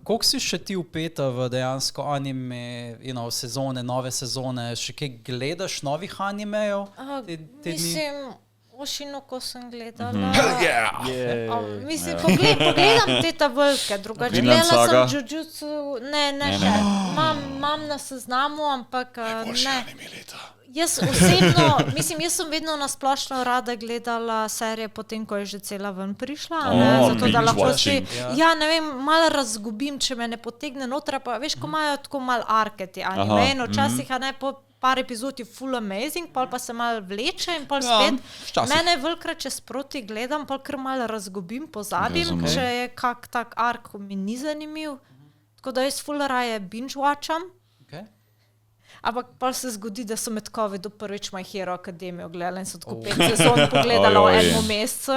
Koliko si še ti upeta v dejansko anime, sezone, nove sezone? Še kaj gledaš novih animejev? Mislim, Oshinoko sem gledala. Mislim, pogledam te velike, drugače gledala sem Jujutsu, ne, imam na seznamu, ampak ne. Jaz osebno, jaz sem vedno nasplošno rada gledala serije potem, ko je že cela ven prišla, zato da lahko ne vem, malo razgubim, če me ne potegne noter, pa veš, ko imajo tako malo arke ti anime, včasih, po par epizod je full amazing, pol pa se malo vleče in pol spet. Mene velikokrat, če sproti gledam, pol kar malo razgubim, pozabim, če je kak tak ark mi ni zanimiv. Tako da jaz full raje binge watcham. Ampak pa se zgodi, da so med COVID-u prvič My Hero Academio gledala in so tako 5 sezon pogledala v enem mesecu.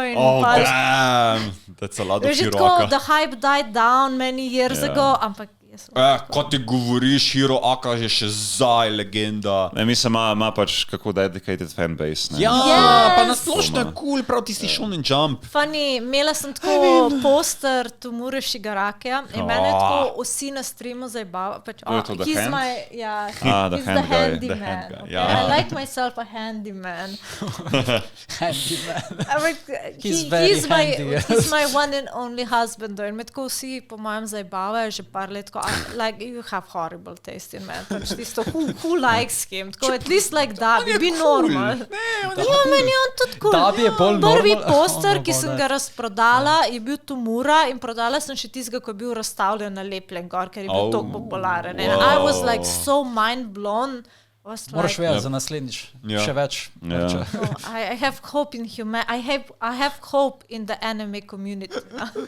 That's a lot of Hiroka. Tako, the hype died down many years ago, ampak ko ti govoriš, Hiro Aka je še zdaj legenda. Mislim, ima pač kako dedicated fanbase. Pa nasplošno je cool, prav tisti Shonen Jump. Funny, imela sem tako poster Tomura Shigarakeja in mene tako vsi na streamu zajebava. He's the handyman. I like myself a handyman. He's my one and only husband. In me tako vsi po mojem zajebavajo že par let, like you have horrible taste in men. Pač tisto, who likes him? Tako, at least like Dabi, be normal. Meni je on tudi cool. Dabi je bolj normal. Prvi poster, ki sem ga razprodala, je bil Tomura in prodala sem še tistega, ko je bil razstavljen na lepljen gor, ker je bil toliko popularen. And I was like so mind blown. Moraš vedeti za naslednjič. Še več. I have hope in I have hope in the anime community.